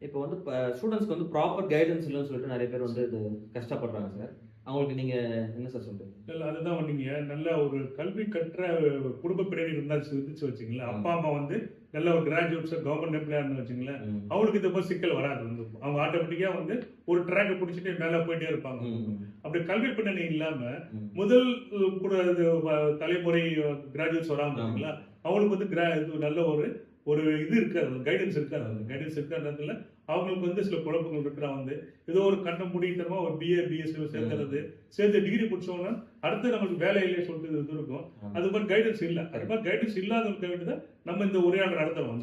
இப்போ வந்து ஸ்டூடண்ட்ஸ்க்கு வந்து ப்ராப்பர் கைடன்ஸ் இல்லன்னு சொல்லிட்டு நெறைய பேர் வந்து இது கஷ்டப்படுறாங்க சார். அவங்களுக்கு நீங்க என்ன சார் சொல்றீங்க? இல்ல அதுதான் நீங்க நல்ல ஒரு கல்வி கற்ற குடும்ப பின்னணி இருந்துச்சு வச்சுங்களேன். அப்பா, அம்மா வந்து நல்ல ஒரு கிராஜுவேட்ஸ் கவர்மெண்ட் எம்ப்ளாயா இருந்து வச்சுங்களேன். அவங்களுக்கு இந்த மாதிரி சிக்கல் வராது வந்து. அவங்க ஆட்டோமேட்டிக்கா வந்து ஒரு ட்ராக் பிடிச்சிட்டு மேல போயிட்டே இருப்பாங்க. அப்படி கல்வி பின்னணி இல்லாம முதல் கூட தலைமுறை கிராஜுவேட்ஸ் வராங்க பாத்தீங்களா, அவங்களுக்கு வந்து நல்ல ஒரு ஒரு இது இருக்காது, கைடன்ஸ் இருக்காது. அந்த கைடன்ஸ் இருக்காததுல அவங்களுக்கு வந்து சில குழப்பங்கள் இருக்கிற வந்து ஏதோ ஒரு கண்ண முடித்தனமா ஒரு பிஏ பிஎஸ்சி சேர்ந்துறது, சேர்ந்து டிகிரி முடிச்சோம்னா அடுத்து நமக்கு வேலை இல்லையே சொல்லிட்டு இது இருக்கும். அது மாதிரி கைடன்ஸ் இல்ல. அது மாதிரி கைடன்ஸ் இல்லாதவங்க வேண்டியதான் நம்ம இந்த உரையாடல் நடத்துறோம்.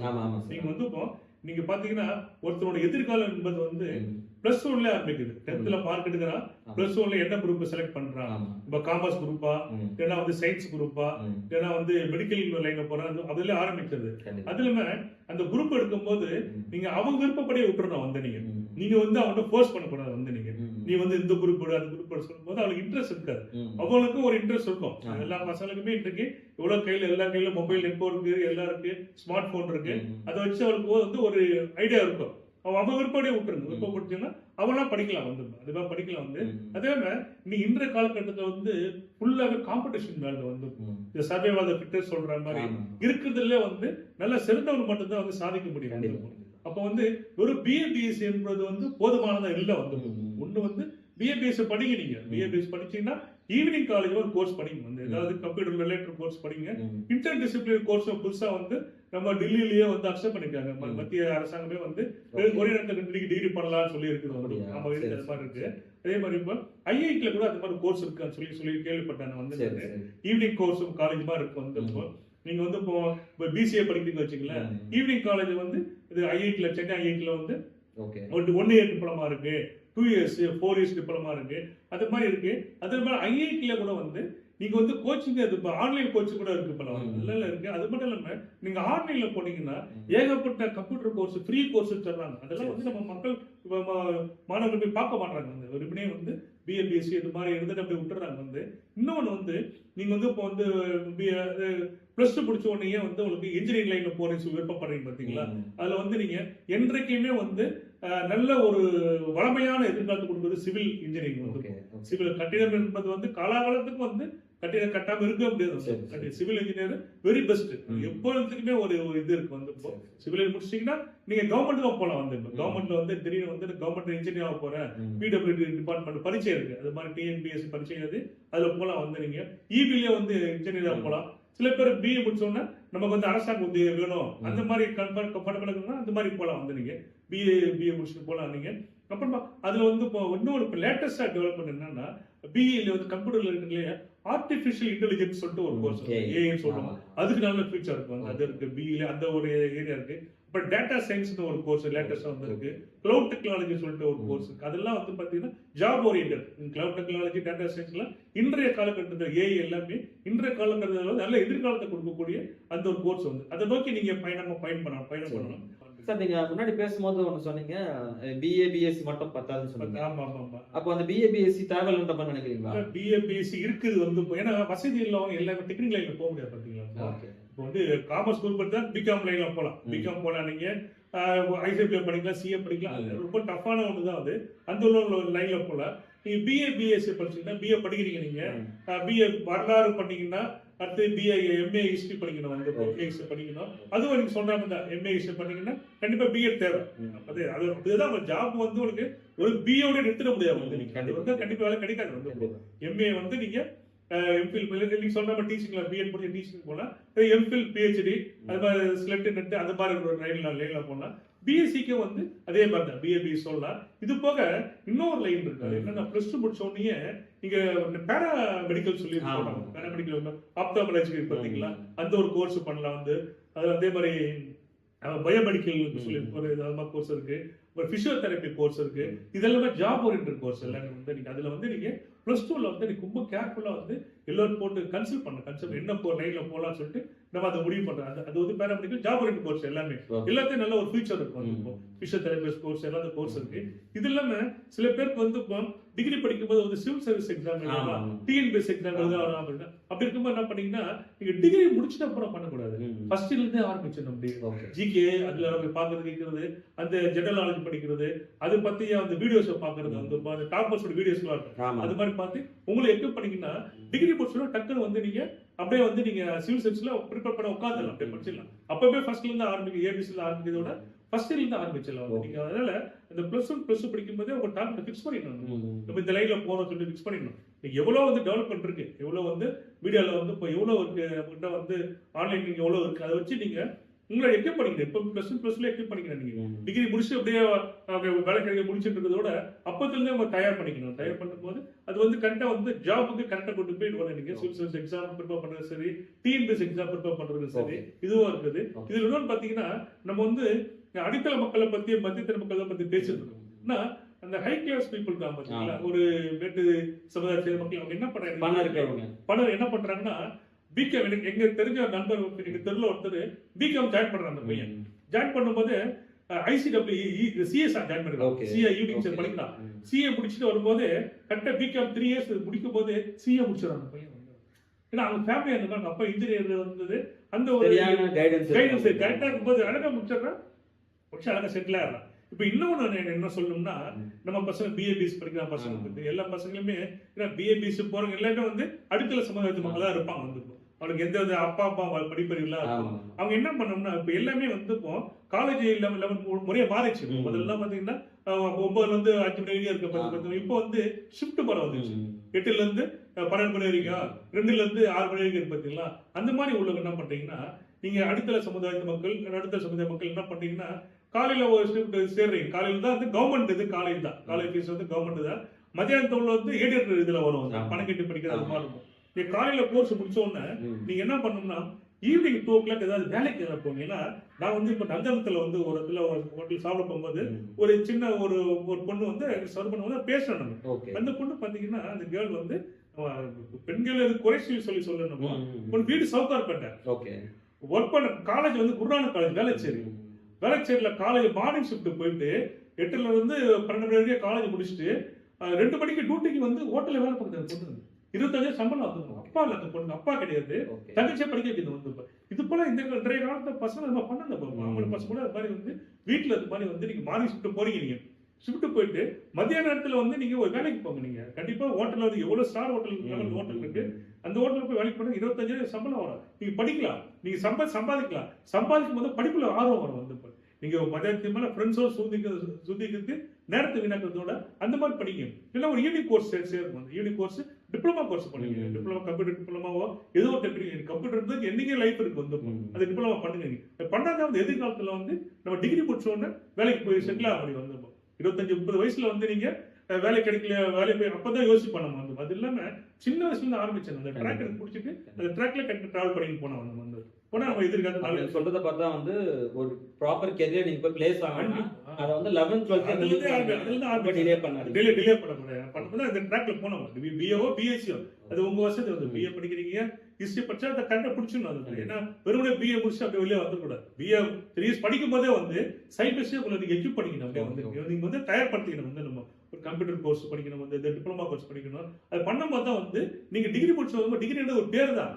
நீங்க வந்து இப்போ நீங்க பாத்தீங்கன்னா ஒருத்தரோட எதிர்காலம் என்பது வந்து பிளஸ் ஒன்ல ஆரம்பிக்குது. 10th மார்க் எடுக்கிறான், பிளஸ் ஒன்ல என்ன குரூப் செலக்ட் பண்றான், இப்ப காமர்ஸ் குரூப்பா, இல்லைன்னா வந்து சயின்ஸ் குரூப்பா, இல்லைன்னா வந்து மெடிக்கல் லைன்ல போறான், அதுல ஆரம்பிக்கிறது. அதுலமே அந்த குரூப் எடுக்கும் போது நீங்க அவங்க விருப்பப்படியே விட்டுறணும் வந்து நீங்க வந்து அவங்கள்ட்ட ஃபோர்ஸ் பண்ணக்கூடாது வந்து நீ வந்து இந்த குரூப் அந்த குரூப் சொல்லும் போது அவங்களுக்கு இன்ட்ரெஸ்ட் இருக்காது. அவங்களுக்கு ஒரு இன்ட்ரெஸ்ட் இருக்கும். எல்லா பசங்களுக்குமே இன்றைக்கு இவ்வளவு கையில எல்லா கையில மொபைல் நெட்வொர்க் எல்லாம் இருக்கு, ஸ்மார்ட் போன் இருக்கு. அதை வச்சு அவளுக்கு வந்து ஒரு ஐடியா இருக்கும். அவங்க விருப்பப்படியே விட்டுருங்க. விருப்பப்பட்டீங்கன்னா அவங்களாம் படிக்கலாம் வந்து, அதுதான் படிக்கலாம் வந்து. அதே மாதிரி நீ இன்றைய காலகட்டத்தில் வந்து ஃபுல்லாவே காம்படிஷன் வேர்ல்டு வந்து இந்த சர்வைவல் ஆஃப் ஃபிட்டஸ்ட் சொல்ற மாதிரி இருக்கிறதுல வந்து நல்ல சிறந்தவங்க மட்டும்தான் வந்து சாதிக்க முடியும். அப்ப வந்து ஒரு பிஏ பிஎஸ்சி என்பது வந்து போதுமானதா இல்லை வந்து. ஒண்ணு வந்து பிஏ பிஎஸ்சி படிங்க. நீங்க பிஏ பிஎஸ்சி படிச்சீங்கன்னா ஈவினிங் காலேஜ் ஒரு கோர்ஸ் படிங்க வந்து, ஏதாவது கம்ப்யூட்டர் ரிலேட்டட் கோர்ஸ் படிங்க. இன்டர் டிசிப்ளின் கோர்ஸ் புதுசா வந்து நம்ம டெல்லியிலேயே வந்து அக்செப்ட் பண்ணிருக்காங்க. மத்திய அரசாங்கமே வந்து ஒரே இடத்துல டிகிரி பண்ணலாம்னு சொல்லி இருக்குது வந்து. நம்ம இருக்கு அது மாதிரி இருக்கு. அதே மாதிரி இப்போ ஐஐடில கூட அது மாதிரி கோர்ஸ் இருக்குன்னு சொல்லி கேள்விப்பட்டாங்க வந்து. ஈவினிங் கோர்ஸ் காலேஜ் மாதிரி இருக்கு வந்து. இப்போ நீங்க வந்து இப்போ பிசிஏ படிக்கிறீங்க வச்சுங்களேன், ஈவினிங் காலேஜ் வந்து இது ஐஐடில, சென்னை ஐஐடில வந்து 1 இயர் டிப்ளமா இருக்கு, 2 இயர்ஸ் 4 இயர்ஸ் டிப்ளமா இருக்கு, அது மாதிரி இருக்கு. அதே மாதிரி ஐஐடில கூட வந்து நீங்க வந்து கோச்சிங், அது ஆன்லைன் கோச்சிங் கூட இருக்கு, பல நல்ல இருக்கு. அது மட்டும் இல்லாம நீங்க ஆன்லைன்ல போனீங்கன்னா ஏகப்பட்ட கம்ப்யூட்டர் கோர்ஸ், ஃப்ரீ கோர்ஸ் தர்றாங்க. அதெல்லாம் வந்து நம்ம மக்கள் மாணவர்கள் போய் பார்க்க மாட்டாங்க வந்து. வெறுமனே வந்து பிஏ பிஎஸ்சி இது மாதிரி இருந்துட்டு அப்படி விட்டுறாங்க வந்து. இன்னொன்று வந்து நீங்க வந்து இப்போ வந்து பிளஸ் 2 முடிச்ச உடனே வந்து உங்களுக்கு இன்ஜினியரிங் லைன்ல போறீங்க விருப்பப்படுறீங்க பாத்தீங்களா. அதுல வந்து நீங்க என்றைக்குமே வந்து நல்ல ஒரு வளமையான எதிர்காலத்தை கொடுக்குறது சிவில் இன்ஜினியரிங் வந்து. சிவில் கட்டிடம் என்பது வந்து காலாகாலத்துக்கு வந்து கட்டிடம் கட்டாம இருக்க முடியாது. Civil engineer very best. எப்பொழுதுக்குமே ஒரு இது இருக்கு வந்து. இப்போ சிவில் முடிச்சிட்டீங்கன்னா நீங்க கவர்மெண்ட்ல போலாம் வந்து. கவர்மெண்ட்ல வந்து திடீர்னு வந்து கவர்மெண்ட் இன்ஜினியர் ஆக போறேன், பிடபிள்யூடி டிபார்ட்மெண்ட் பரீட்சை இருக்கு, அது மாதிரி டிஎன்பிஎஸ்சி பரீட்சை அது, அதுல போலாம் வந்து. நீங்க இபிலேயே வந்து இன்ஜினியரா போலாம். சில பேர் பிஏ முடிச்சோன்னா நமக்கு வந்து அரசாங்க உத்தியோகம் வேணும், அந்த மாதிரி கம்ஃபர்டபுள் அந்த மாதிரி போலாம் வந்து. நீங்க பிஏ முடிச்சுட்டு போலாம் நீங்க. அப்புறமா அதுல வந்து இப்போ இன்னொரு லேட்டஸ்டா டெவலப்மெண்ட் என்னன்னா, பிஏல வந்து கம்ப்யூட்டர்ல இருக்குல்லையே ஆர்டிபிஷியல் இன்டெலிஜென்ஸ் சொல்லிட்டு ஒரு கோர்ஸ், ஏஐ சொல்லுவோம், அதுக்கு நல்ல ஃபியூச்சர் இருக்கு வந்து. அது இருக்கு பிஏல, அந்த ஒரு ஏரியா இருக்கு. இப்போ டேட்டா சயின்ஸ்னு ஒரு கோர்ஸ் லேட்டஸ்டா வந்து இருக்கு. கிளவுட் டெக்னாலஜி சொல்லிட்டு ஒரு கோர்ஸ் இருக்கு. அதெல்லாம் வந்து பாத்தீங்கன்னா job oriented. Cloud technology, data சயின்ஸ்லாம் இன்றைய காலகட்டத்தில் ஏஐ எல்லாமே இன்றைய காலகட்டத்தில் நல்ல எதிர்காலத்தை கொடுக்கக்கூடிய அந்த ஒரு கோர்ஸ் வந்து. அதை நோக்கி நீங்க பயணம் பண்ணணும். சார் நீங்க முன்னாடி பேசும்போது ஒண்ணு சொன்னீங்க, பிஏ பிஎஸ்சி மட்டும் பத்தாதுன்னு சொன்னீங்க. ஆமா. அப்போ அந்த பிஏ பிஎஸ்சி தேவையில்லைன்ற மாதிரி நினைக்கிறீங்களா? பிஏ பிஎஸ்சி இருக்குது வந்து. ஏன்னா வசதி இல்லாம எல்லாமே டெக்னிக்கல் லைன்ல போக முடியாது பாத்தீங்களா. இப்போ வந்து காமர்ஸ் குரூப் எடுத்தா பிகாம் லைன்ல போலாம். பிகாம் போலாம் நீங்க ஐசிபிஏ படிக்கலாம், சிஏ படிக்கலாம். ரொம்ப டஃப்பான ஒன்று தான் அது. அந்த ஒரு லைன்ல போலாம். நீங்க பிஏ பிஎஸ்சி படிச்சீங்கன்னா, பிஏ படிக்கிறீங்க நீங்க, பிஏ வரலாறு பண்ணீங்கன்னா அடுத்து பிஏ எம்ஏ ஹிஸ்டரி படிக்கணும் வந்து. ஹிஸ்டரி படிக்கணும். அதுவும் நீங்க சொன்ன மாதிரி தான், எம்ஏ ஹிஸ்டரி படிக்கணும்னா கண்டிப்பா பிஎட் தேவை. அதுதான் ஜாப் வந்து உங்களுக்கு ஒரு பிஏட நிறுத்திட முடியாது வந்து. நீங்க அது வந்து கண்டிப்பா வேலை கிடைக்காது வந்து. எம்ஏ வந்து நீங்க எம்பில் நீங்க சொல்ற மாதிரி டீச்சிங்ல பிஎட் படிச்சு டீச்சிங் போனா, எம்பில் பிஹெச்டி அது மாதிரி ஸ்லெட் நெட் அந்த மாதிரி ஒரு லைன்ல போனா, பிஎஸ்சிக்கு வந்து அதே மாதிரி தான் பிஏ பிஎஸ் சொல்லலாம். இது போக இன்னொரு லைன் இருக்கு. என்னன்னா பிளஸ் 2 முடிச்ச உடனே நீங்க பேரா மெடிக்கல் சொல்லி சொல்றாங்க. பேரா மெடிக்கல் ஆப்தாமலஜி பாத்தீங்களா, அந்த ஒரு கோர்ஸ் பண்ணலாம் வந்து. அது அதே மாதிரி பயோமெடிக்கல் சொல்லி ஒரு கோர்ஸ் இருக்கு, ஒரு பிசியோதெரபி கோர்ஸ் இருக்கு. இதெல்லாமே ஜாப் ஓரியன்டட் கோர்ஸ் எல்லாமே வந்து. நீங்க அதுல வந்து நீங்க பிளஸ் 2ல வந்து நீங்க ரொம்ப கேர்ஃபுல்லா வந்து எல்லாரும் போட்டு கன்சல்ட் என்ன லைன்ல போலாம்னு சொல்லிட்டு நம்ம அதை முடிவு பண்றோம். அது வந்து பேராமெடிக்கல் ஜாப் ஓரியன்ட் கோர்ஸ் எல்லாமே எல்லாத்தையும் நல்ல ஒரு ஃபியூச்சர் இருக்கும். வந்து பிசியோதெரபிஸ்ட் கோர்ஸ் எல்லாம் அந்த கோர்ஸ் இருக்கு. இது இல்லாம சில பேருக்கு வந்து டிகிரி படிக்கும்போது வந்து சிவில் சர்வீஸ் எக்ஸாம் எழுதலாம், டிஎன்பிஎஸ் எக்ஸாம் எழுதலாம் அப்படின்னா அப்படி இருக்கும்போது என்ன பண்ணீங்கன்னா நீங்க டிகிரி முடிச்சுட்டு அப்புறம் பண்ணக்கூடாது, ஃபர்ஸ்ட்ல இருந்தே ஆரம்பிச்சிடணும். அப்படி ஜிகே அதுல பாக்குறது கேட்கறது, அந்த ஜெனரல் நாலேஜ் படிக்கிறது, அது பத்தி அந்த வீடியோஸ் பாக்குறது, அந்த டாப்பர்ஸோட வீடியோஸ் எல்லாம் இருக்கும். அது மாதிரி பார்த்து உங்களை எக்யூப் பண்ணீங்கன்னா டிகிரி முடிச்சுனா டக்குன்னு வந்து நீங்க அப்படியே வந்து நீங்க சிவில் சர்வீஸ்ல ப்ரிப்பேர் பண்ண உட்காந்துடலாம், அப்படியே படிச்சிடலாம். அப்பவே ஃபர்ஸ்ட்ல இருந்து ஆரம்பிக்க ஏபிசில ஆரம்பிக்கிறதோட ஃபர்ஸ்ட் இருந்து ஆரம்பிச்சிடலாம். நீங்க அதனால இந்த பிளஸ் ஒன் பிளஸ் டூ படிக்கும் போதே உங்க டார்கெட் ஃபிக்ஸ் பண்ணிடணும். நம்ம இந்த லைன்ல போறோம் சொல்லி ஃபிக்ஸ் பண்ணிடணும். எவ்வளவு வந்து டெவலப்மெண்ட் இருக்கு, எவ்வளவு வந்து மீடியால வந்து இப்போ எவ்வளவு இருக்கு அப்படின்னா வந்து ஆன்லைன் எவ்வளவு இருக்கு, அதை வச்சு நீங்க உங்களை எக்யூப் பண்ணிக்கணும். இப்போ plus one plus two equip பண்ணிக்கணும். நீங்க டிகிரி முடிச்சு அப்படியே வேலை கிடைக்க முடிச்சுட்டு இருக்கிறதோட அப்பத்துல இருந்தே உங்க தயார் பண்ணிக்கணும். தயார் பண்ணும்போது அது வந்து கரெக்டா வந்து ஜாபுக்கு கரெக்டா கொண்டு போய் வர நீங்க சிவில் சர்வீஸ் எக்ஸாம் ப்ரிப்பேர் பண்றது சரி, டிஎன்பிஎஸ் எக்ஸாம் ப்ரிப்பேர் பண்றது சரி, இதுவும் இருக்குது. இதுல இன்னொன்று பாத்தீங்கன்னா நம்ம வந்து அடித்தள மக்களை பத்தி மத்தியத்தர மக்களை பத்தி பேசிட்டு இருக்கோம்னா அந்த ஹை கிளாஸ் பீப்புள் தான் பாத்தீங்களா, ஒரு மேட்டு சமுதாயத்தை மக்கள் அவங்க என்ன பண்றாங்க, பணம் என்ன பண்றாங்கன்னா பிகாம் எங்க தெரிஞ்ச நண்பர் எங்க தெருல ஒருத்தர் பிகாம் ஜாயின் பண்றாங்க. அந்த பையன் ஜாயின் பண்ணும்போது ஐசிடபிள்யூ சிஎஸ் ஜாயின் பண்ணிருக்காங்க. சிஏ யூனிட் படிக்கலாம். சிஏ முடிச்சுட்டு வரும்போது கரெக்டா பிகாம் 3 இயர்ஸ் முடிக்கும் போது சிஏ முடிச்சிடறாங்க பையன். ஏன்னா அவங்க ஃபேமிலி அந்த மாதிரி அப்பா இன்ஜினியர் வந்தது, அந்த ஒரு கைடன்ஸ் கரெக்டா இருக்கும்போது அழகா முடிச்சிடறான், முடிச்சு அழகா செட்டில் ஆகிறான். இப்ப இன்னொன்னு என்ன சொல்லணும்னா நம்ம பசங்க பிஏபிஎஸ் படிக்கிற பசங்க வந்து எல்லா பசங்களுமே பிஏபிஎஸ் போறவங்க எல்லாமே வந்து அடித்தள சமுதாயத்து மக்கள் தான் இருப்பாங்க. வந்து அவனுக்கு எந்த அப்பா படிப்பறிவு அவங்க என்ன பண்ணோம்னா இப்ப எல்லாமே வந்து இப்போ காலேஜ் 11 முறையா மாறிச்சு. முதல்ல பாத்தீங்கன்னா 9ல இருந்து 5 மணி வரைக்கும் இருக்க, இப்போ வந்து ஷிஃப்ட் போற வந்துச்சு. 8ல இருந்து 12 மணி வரைக்கும், 2ல இருந்து 6 மணி வரைக்கும் இருக்கு பாத்தீங்களா. அந்த மாதிரி உள்ளவங்க என்ன பண்றீங்கன்னா நீங்க அடித்தள சமுதாயத்து மக்கள் நடுத்தர சமுதாய மக்கள் என்ன பண்றீங்கன்னா காலையில ஒரு ஷிஃப்ட் சேர்றீங்க. காலையில தான் வந்து கவர்மெண்ட் இது காலேஜ் தான், காலேஜ் ஃபீஸ் வந்து கவர்மெண்ட் தான். மத்தியானத்துல வந்து ஏடிஎட் இதுல வரும், பணம் கட்டி படிக்கிறது மாதிரி இருக்கும். நீங்க காலையில கோர்ஸ் முடிச்ச உடனே நீங்க என்ன பண்ணணும்னா ஈவினிங் 2 o'clock ஏதாவது வேலைக்கு போங்க. ஏன்னா நான் வந்து இப்ப நந்தனத்துல வந்து ஒரு இடத்துல ஹோட்டல் சாப்பிட போகும்போது ஒரு சின்ன ஒரு பொண்ணு வந்து சர்வ் பண்ணும்போது பேசணும். அந்த பொண்ணு பாத்தீங்கன்னா அந்த கேர்ள் வந்து பெண்கள் குறை சொல்லணும். ஒரு வீடு சவுக்கார்பேட்டை ஒர்க் பண்ண காலேஜ் வந்து குருநானக் காலேஜ் வேளச்சேரியில காலேஜ் மார்னிங் ஷிஃப்ட் போயிட்டு 8ல இருந்து 12 மணி வரைக்கும் காலேஜ் முடிச்சுட்டு 2 மணிக்கு டியூட்டிக்கு வந்து ஹோட்டல்ல வேலை பார்க்குறது பொண்ணு 25,000 சம்பளம் வந்து அப்பா இல்ல அந்த பொண்ணு, அப்பா கிடையாது, தங்கச்சியை படிக்க வைக்கிறது வந்து. இது போல இந்த இன்றைய காலத்துல பசங்க நம்ம பண்ணல. அவங்கள பசங்க கூட அது மாதிரி வந்து வீட்டுல அது மாதிரி வந்து நீங்க மார்னிங் ஷிஃப்ட் போறீங்க, நீங்க ஷிஃப்ட் போயிட்டு மத்தியான நேரத்துல வந்து நீங்க ஒரு வேலைக்கு போங்க. நீங்க கண்டிப்பா ஹோட்டல்ல வந்து எவ்வளவு ஸ்டார் ஹோட்டல் ஹோட்டல் இருக்கு, அந்த ஹோட்டலுக்கு போய் வேலைக்கு போனா 25,000 சம்பளம் வரும். நீங்க படிக்கலாம், நீங்க சம்பாதிக்கலாம். சம்பாதிக்கும் போது படிப்புல ஆர்வம் வரும். வந்து நீங்க மத்தியானத்துக்கு மேல ஃப்ரெண்ட்ஸோட சுத்திக்கிறது நேரத்தை வீணாக்கிறதோட அந்த மாதிரி படிங்க. இல்ல ஒரு யூனிக் கோர்ஸ் சேர்க்கணும். யூனிக் கோர்ஸ் டிப்ளமா கோர்ஸ் பண்ணுங்க. டிப்ளமா கம்ப்யூட்டர் டிப்ளமாவோ ஏதோ ஒரு டெக்னிக் கம்ப்யூட்டர் என்னைக்கு லைஃப் இருக்கு வந்து அந்த டிப்ளமா பண்ணுங்க. பண்ணாதான் வந்து எதிர்காலத்துல வந்து நம்ம டிகிரி முடிச்ச உடனே வேலைக்கு போய் செட்டில் ஆக முடியும். வந்து 25-30 வயசுல வந்து நீங்க வேலை கிடைக்கல, வேலை போய் அப்பதான் யோசிப்போம் நம்ம. வந்து அது இல்லாம சின்ன வயசுல இருந்து ஆரம்பிச்சேன் அந்த ட்ராக் பிடிச்சிட்டு அந்த ட்ராக்ல டிராவல் பண்ணிட்டு போனோம். வந்து போனா நம்ம எதிர்காலத்துல சொல்றத பார்த்தா வந்து ஒரு ப்ராப்பர் கெரியர் நீங்க போய் பிளேஸ் ஆகணும். அத வந்து 11th 12th டிலே பண்ணக்கூடாது. அந்த ட்ராக்ல போனோம். பிஏஓ பிஎஸ்சியோ அது உங்க வசதி. வந்து பிஏ படிக்கிறீங்க ஹிஸ்டரி படிச்சா அதை கரெக்டா பிடிச்சிடணும். ஏன்னா வெறுமனே பிஏ முடிச்சு அப்படியே வெளியே வந்துடக்கூடாது. பிஏ 3 இயர்ஸ் படிக்கும் போதே வந்து சைட் பை சைட் உங்களை நீங்க எக்யூப் பண்ணிக்கணும். அப்படியே வந்து நீங்க வந்து தயார்படுத்திக்கணும். வந்து நம்ம ஒரு கம்ப்யூட்டர் கோர்ஸ் படிக்கணும், வந்து டிப்ளமா கோர்ஸ் படிக்கணும். அது பண்ணும்போது தான் வந்து நீங்க டிகிரி முடிச்சவங்க டிகிரி ஒரு பேர் தான்.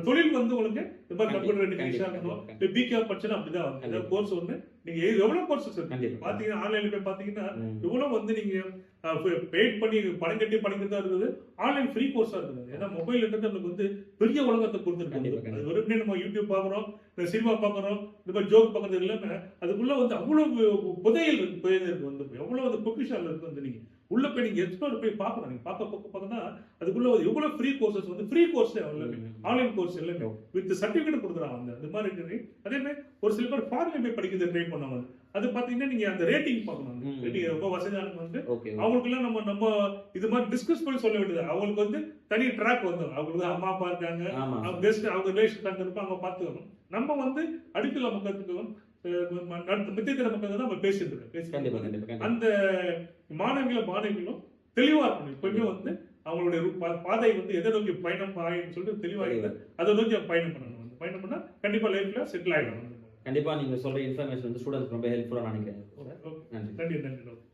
தொழில் வந்து உங்களுக்கு இந்த மாதிரி கம்ப்யூட்டர் இருக்கணும். பிகாம் படிச்சா அப்படிதான் வந்து கோர்ஸ் ஒண்ணு. நீங்க எவ்வளவு கோர்சஸ் இருக்கு பாத்தீங்கன்னா ஆன்லைன்ல போய் பாத்தீங்கன்னா எவ்வளவு வந்து நீங்க பெய்ட் பண்ணி பணம் கட்டி படிக்கிறதா இருக்குது, ஆன்லைன் ஃப்ரீ கோர்ஸா இருக்குது. ஏன்னா மொபைல் நமக்கு வந்து பெரிய உலகத்தை கொடுத்துருக்கு. அது வெறுமனே நம்ம யூடியூப் பாக்குறோம், சினிமா பாக்குறோம், இந்த மாதிரி ஜோக் பாக்குறது இல்லாம அதுக்குள்ள வந்து அவ்வளவு புதையல் இருக்கு. வந்து எவ்வளவு வந்து பொக்கிஷால் இருக்கு. வந்து நீங்க உள்ள போய் நீங்க எக்ஸ்ப்ளோர் போய் பாக்கணும். நீங்க பார்த்தா அதுக்குள்ள எவ்வளவு ஃப்ரீ கோர்சஸ் வந்து ஃப்ரீ கோர்ஸ் ஆன்லைன் கோர்ஸ் எல்லாமே வித் சர்டிபிகேட் கொடுக்குறாங்க. வந்து அது மாதிரி இருக்கு. அதே மாதிரி ஒரு சில பேர் ஃபாரின் போய் படிக்கிறது ட்ரை பண்ணுவாங்க. அது பாத்தீங்கன்னா நீங்க அந்த ரேட்டிங் பார்க்கணும். ரேட்டிங் ரொம்ப வசதியானவங்க வந்து அவங்களுக்கு எல்லாம் நம்ம இது மாதிரி டிஸ்கஸ் பண்ணி சொல்ல வேண்டியது. அவங்களுக்கு வந்து தனி ட்ராக் வந்து அவங்களுக்கு அம்மா அப்பா இருக்காங்க, அவங்க பெஸ்ட் அவங்க ரிலேஷன் அங்க இருப்பாங்க, அவங்க பாத்துக்கணும். நம்ம வந்து அடிக்கல மக்களுக்கு மித்தியத்திர மக்கள் தான் நம்ம பேசிட்டு இருக்கோம். அந்த மாணவிகளும் தெளிவா இருக்கணும். எப்பவுமே வந்து அவங்களுடைய பாதை வந்து எதை நோக்கி பயணம் ஆயின்னு சொல்லிட்டு தெளிவாக அதை நோக்கி பயணம் பண்ணணும். பயணம் பண்ணா கண்டிப்பா லைஃப்ல செட்டில் ஆயிடும். கண்டிப்பா நீங்க சொல்ற இன்ஃபர்மேஷன் வந்து ஸ்டூடெண்ட்ஸ்க்கு ரொம்ப ஹெல்ப்ஃபுல்லா நினைக்கிறேன். ஓகே. நன்றி. நன்றி.